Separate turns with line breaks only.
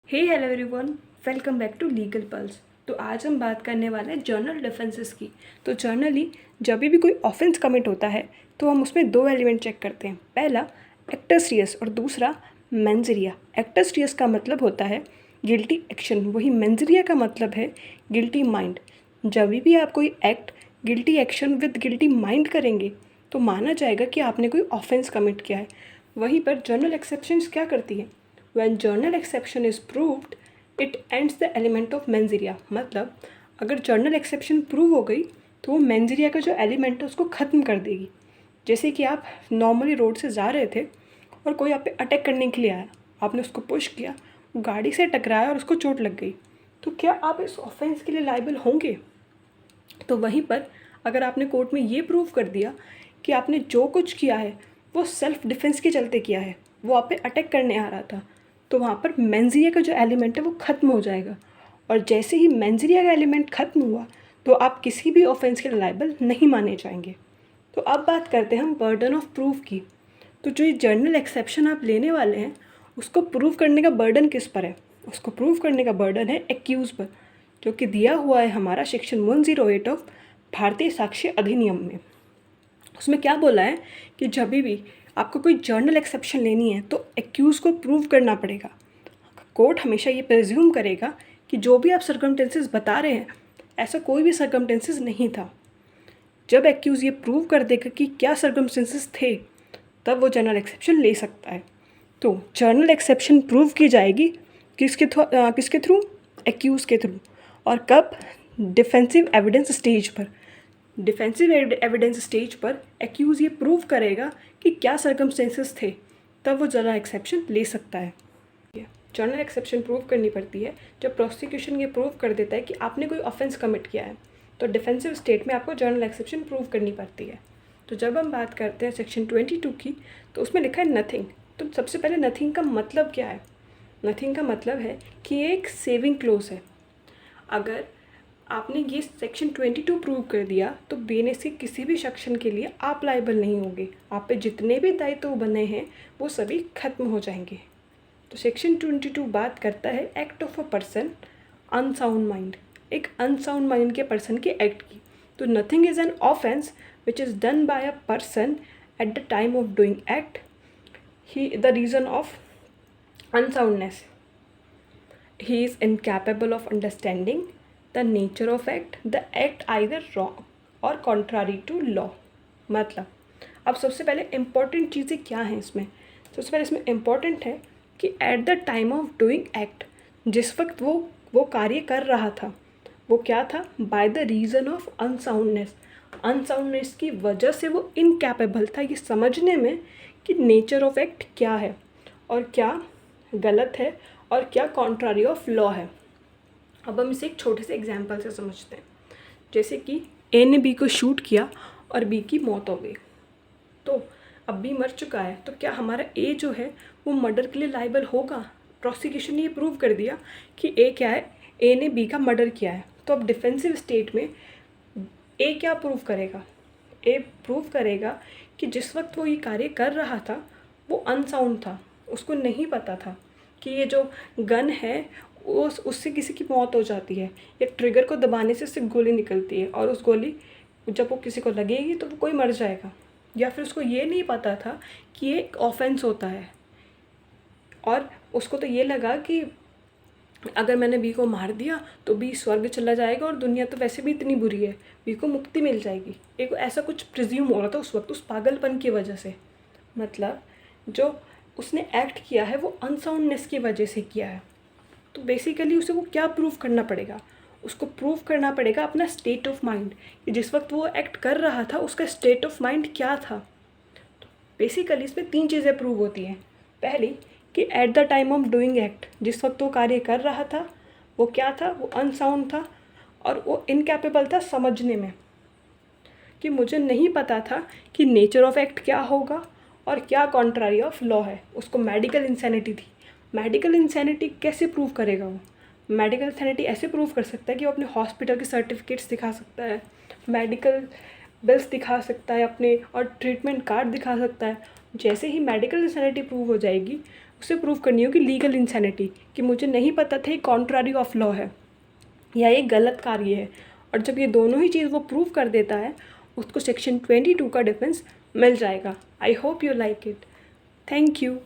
Hey hello everyone, welcome back to legal pulse. तो आज हम बात करने वाले हैं जर्नल डिफेंसेस की। तो जर्नली जब भी कोई ऑफेंस कमिट होता है तो हम उसमें दो एलिमेंट चेक करते हैं। पहला एक्टस रियस और दूसरा मेंजरिया। एक्टस रियस का मतलब होता है गिल्टी एक्शन, वही मेंजरिया का मतलब है गिल्टी माइंड। जब भी आप कोई act guilty action with guilty mind करेंगे तो माना जाएगा कि आपने कोई ऑफेंस कमिट किया है। वहीं पर जर्नल एक्सेप्शंस क्या करती है? When journal exception is proved, it ends the element of mens rea। मतलब अगर जर्नल एक्सेप्शन प्रूव हो गई तो वो मेंजरिया का जो एलिमेंट है उसको ख़त्म कर देगी। जैसे कि आप नॉर्मली रोड से जा रहे थे और कोई आप पे अटैक करने के लिए आया, आपने उसको पुश किया, वो गाड़ी से टकराया और उसको चोट लग गई, तो क्या आप इस ऑफेंस के लिए लायबल होंगे? तो वहीं पर अगर आपने कोर्ट में ये प्रूव कर दिया कि आपने जो कुछ किया है वो सेल्फ डिफेंस के चलते किया है, वो आप पे अटैक करने आ रहा था, तो वहाँ पर मेंजरिया का जो एलिमेंट है वो ख़त्म हो जाएगा। और जैसे ही मेंजरिया का एलिमेंट ख़त्म हुआ तो आप किसी भी ऑफेंस के लायबल नहीं माने जाएंगे। तो अब बात करते हैं हम बर्डन ऑफ प्रूफ की। तो जो ये जर्नल एक्सेप्शन आप लेने वाले हैं उसको प्रूव करने का बर्डन किस पर है? उसको प्रूव करने का बर्डन है एक्यूज़ पर, जो कि दिया हुआ है हमारा सेक्शन 108 ऑफ भारतीय साक्ष्य अधिनियम में। उसमें क्या बोला है कि जब भी आपको कोई जर्नल एक्सेप्शन लेनी है तो एक्यूज़ को प्रूव करना पड़ेगा। कोर्ट हमेशा ये प्रेज्यूम करेगा कि जो भी आप सर्कमटेंसेस बता रहे हैं ऐसा कोई भी सर्कमटेंसेस नहीं था। जब एक्यूज़ ये प्रूव कर देगा कि क्या सर्कमस्टेंसेस थे तब वो जर्नल एक्सेप्शन ले सकता है। तो जर्नल एक्सेप्शन प्रूव की जाएगी किसके थ्रू? एक्यूज़ के थ्रू। और कब? डिफेंसिव एविडेंस स्टेज पर। डिफेंसिव एविडेंस स्टेज पर एक्यूज़ ये प्रूव करेगा कि क्या सर्कमस्टेंसेस थे, तब वो जर्नल एक्सेप्शन ले सकता है। जर्नल एक्सेप्शन प्रूव करनी पड़ती है जब प्रोसिक्यूशन ये प्रूव कर देता है कि आपने कोई ऑफेंस कमिट किया है, तो डिफेंसिव स्टेट में आपको जर्नल एक्सेप्शन प्रूव करनी पड़ती है। तो जब हम बात करते हैं सेक्शन 22 की, तो उसमें लिखा है नथिंग। तो सबसे पहले नथिंग का मतलब क्या है? नथिंग का मतलब है कि ये एक सेविंग क्लोज है। अगर आपने ये सेक्शन 22 प्रूव कर दिया तो देने से किसी भी सेक्शन के लिए आप लायबल नहीं होंगे। आप पे जितने भी दायित्व बने हैं वो सभी खत्म हो जाएंगे। तो सेक्शन 22 बात करता है act of a person unsound mind, एक अनसाउंड माइंड के पर्सन के एक्ट की। तो nothing is an offence which is done by a person at the time of doing act he the reason of unsoundness, he is incapable of understanding the nature of act, the act either wrong or contrary to law। मतलब अब सबसे पहले important चीज़ें क्या हैं इसमें? सबसे पहले इसमें इम्पॉर्टेंट है कि at the time of doing act, जिस वक्त वो कार्य कर रहा था वो क्या था? By the reason of unsoundness, unsoundness की वजह से वो इनकैपेबल था ये समझने में कि नेचर ऑफ एक्ट क्या है और क्या गलत है और क्या कॉन्ट्रारी ऑफ लॉ है। अब हम इसे एक छोटे से एग्जाम्पल से समझते हैं। जैसे कि ए ने बी को शूट किया और बी की मौत हो गई, तो अब बी मर चुका है, तो क्या हमारा ए जो है वो मर्डर के लिए लायबल होगा? प्रोसिक्यूशन ने ये प्रूव कर दिया कि ए क्या है, ए ने बी का मर्डर किया है। तो अब डिफेंसिव स्टेट में ए क्या प्रूव करेगा? ए प्रूव करेगा कि जिस वक्त वो ये कार्य कर रहा था वो अनसाउंड था, उसको नहीं पता था कि ये जो गन है उससे किसी की मौत हो जाती है, या ट्रिगर को दबाने से उससे गोली निकलती है और उस गोली जब वो किसी को लगेगी तो वो कोई मर जाएगा। या फिर उसको ये नहीं पता था कि ये एक ऑफेंस होता है और उसको तो ये लगा कि अगर मैंने बी को मार दिया तो बी स्वर्ग चला जाएगा और दुनिया तो वैसे भी इतनी बुरी है, बी को मुक्ति मिल जाएगी। एक ऐसा कुछ प्रिज्यूम हो रहा था उस वक्त, उस पागलपन की वजह से। मतलब जो उसने एक्ट किया है वो अनसाउंडनेस की वजह से किया है। तो बेसिकली उसे वो क्या प्रूव करना पड़ेगा? उसको प्रूव करना पड़ेगा अपना स्टेट ऑफ माइंड, कि जिस वक्त वो एक्ट कर रहा था उसका स्टेट ऑफ माइंड क्या था। तो बेसिकली इसमें तीन चीज़ें प्रूव होती हैं। पहली कि at the time of doing act, जिस वक्त वो कार्य कर रहा था वो क्या था? वो अनसाउंड था और वो इनकैपेबल था समझने में, कि मुझे नहीं पता था कि नेचर ऑफ एक्ट क्या होगा और क्या कॉन्ट्रारी ऑफ लॉ है। उसको मेडिकल इंसैनिटी थी। मेडिकल इंसैनिटी कैसे प्रूव करेगा वो? मेडिकल इंसैनिटी ऐसे प्रूव कर सकता है कि वो अपने हॉस्पिटल के सर्टिफिकेट्स दिखा सकता है, मेडिकल बिल्स दिखा सकता है अपने, और ट्रीटमेंट कार्ड दिखा सकता है। जैसे ही मेडिकल इंसैनिटी प्रूव हो जाएगी उसे प्रूव करनी होगी लीगल इंसैनिटी, कि मुझे नहीं पता था ये कॉन्ट्रारी ऑफ लॉ है या ये गलत कार्य है। और जब ये दोनों ही चीज़ वो प्रूव कर देता है, उसको सेक्शन 22 का डिफेंस मिल जाएगा। I hope you like it. Thank you.